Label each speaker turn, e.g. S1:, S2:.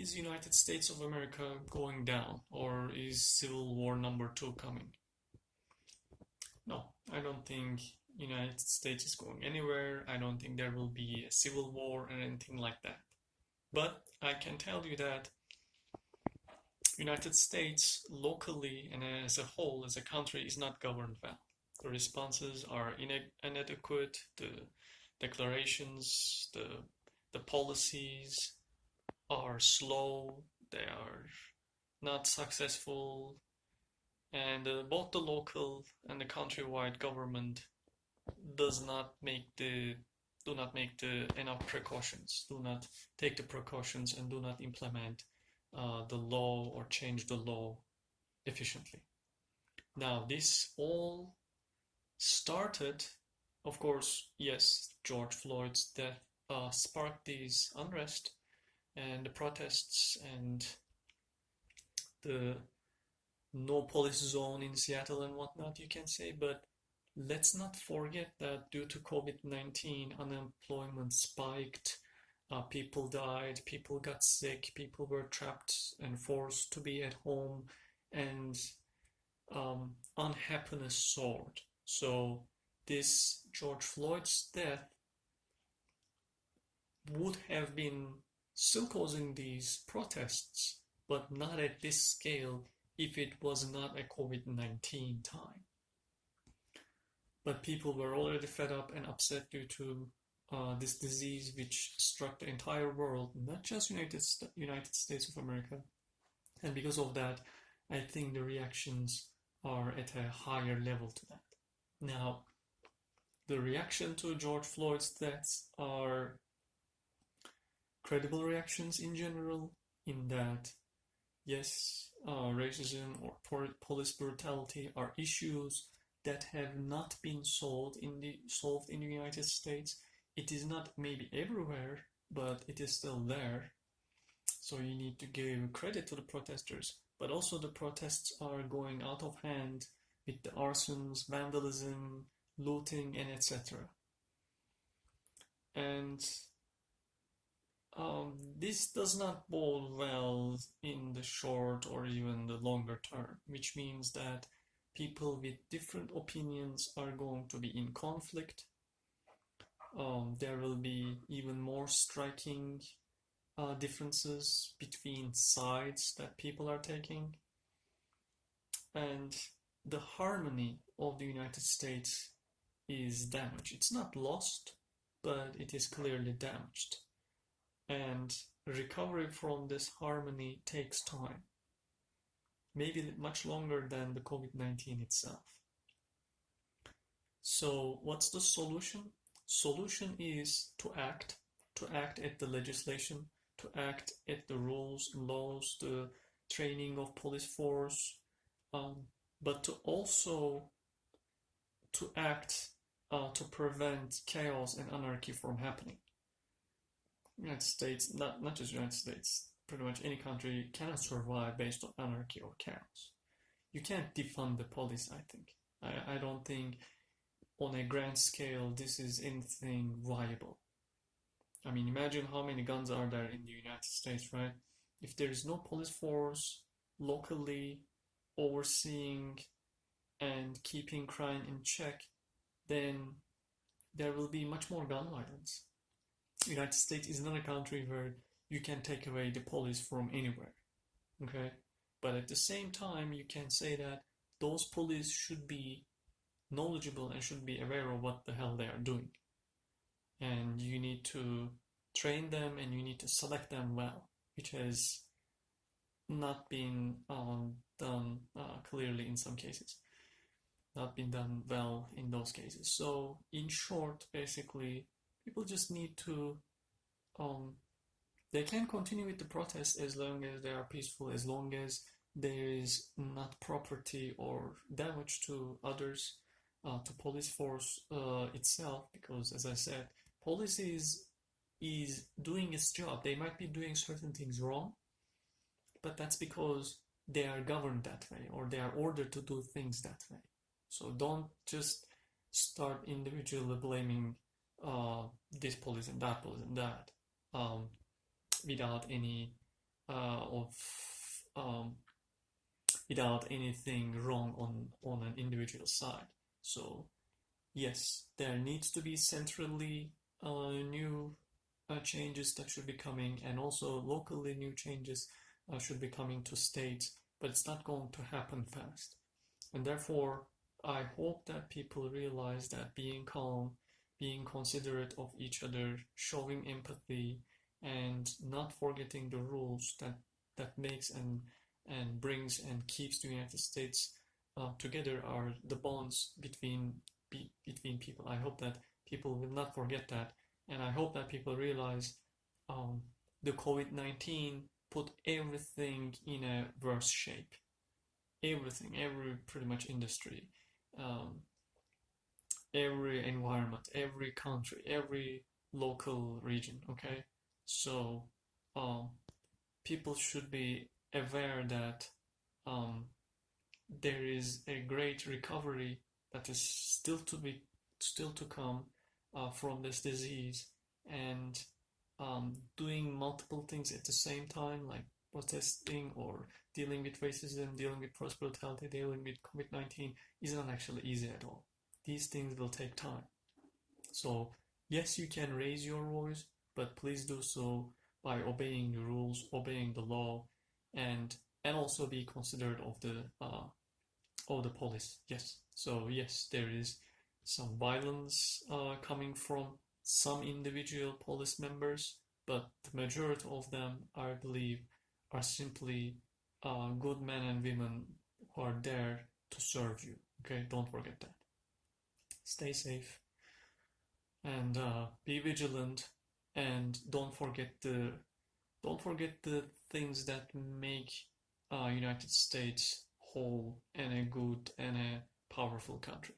S1: Is United States of America going down, or is Civil War #2 coming? No, I don't think United States is going anywhere. I don't think there will be a civil war or anything like that. But I can tell you that United States locally and as a whole, as a country, is not governed well. The responses are inadequate. The declarations, the policies are slow. They are not successful, and both the local and the countrywide government does not make the do not make the enough precautions, do not take the precautions, and do not implement the law or change the law efficiently. Now, this all started, of course, yes, George Floyd's death sparked these unrest and the protests and the no police zone in Seattle and whatnot, you can say. But let's not forget that due to COVID-19, unemployment spiked, people died, people got sick, people were trapped and forced to be at home, and unhappiness soared. So this George Floyd's death would have been still causing these protests, but not at this scale if it was not a COVID-19 time. But people were already fed up and upset due to this disease which struck the entire world, not just United States of America. And because of that, I think the reactions are at a higher level to that. Now, the reaction to George Floyd's deaths are credible reactions in general, in that, yes, racism or police brutality are issues that have not been solved in the United States. It is not maybe everywhere, but it is still there. So you need to give credit to the protesters. But also the protests are going out of hand with the arsons, vandalism, looting, and etc. And this does not bode well in the short or even the longer term, which means that people with different opinions are going to be in conflict. There will be even more striking differences between sides that people are taking. And the harmony of the United States is damaged. It's not lost, but it is clearly damaged. And recovery from this harmony takes time. Maybe much longer than the COVID-19 itself. So what's the solution? Solution is to act at the legislation, to act at the rules, laws, the training of police force, but to also to act to prevent chaos and anarchy from happening. United States, not just United States, pretty much any country cannot survive based on anarchy or chaos. You can't defund the police, I think. I don't think on a grand scale this is anything viable. I mean, imagine how many guns are there in the United States, right? If there is no police force locally overseeing and keeping crime in check, then there will be much more gun violence. United States is not a country where you can take away the police from anywhere, okay? But at the same time, you can say that those police should be knowledgeable and should be aware of what the hell they are doing. And you need to train them and you need to select them well, which has not been done clearly in some cases. Not been done well in those cases. So in short, basically, people just need to, they can continue with the protests as long as they are peaceful, as long as there is not property or damage to others, to police force itself, because as I said, police is doing its job. They might be doing certain things wrong, but that's because they are governed that way or they are ordered to do things that way. So don't just start individually blaming this police and that police and that without any of without anything wrong on an individual side. So yes, there needs to be centrally new changes that should be coming, and also locally new changes should be coming to states, but it's not going to happen fast. And therefore, I hope that people realize that being calm, being considerate of each other, showing empathy, and not forgetting the rules that makes and brings and keeps the United States together are the bonds between people. I hope that people will not forget that, and I hope that people realize um, the COVID-19 put everything in a worse shape. Everything, every pretty much industry, um, every environment, every country, every local region. Okay, so um, people should be aware that um, there is a great recovery that is still to come from this disease, and doing multiple things at the same time, like protesting or dealing with racism, dealing with police brutality, dealing with COVID-19 is not actually easy at all. These things will take time. So yes, you can raise your voice, but please do so by obeying the rules, obeying the law, and also be considerate of the police. Yes. So yes, there is some violence coming from some individual police members, but the majority of them, I believe, are simply good men and women who are there to serve you. Okay, don't forget that. Stay safe and be vigilant, and don't forget the things that make United States whole and a good and a powerful country.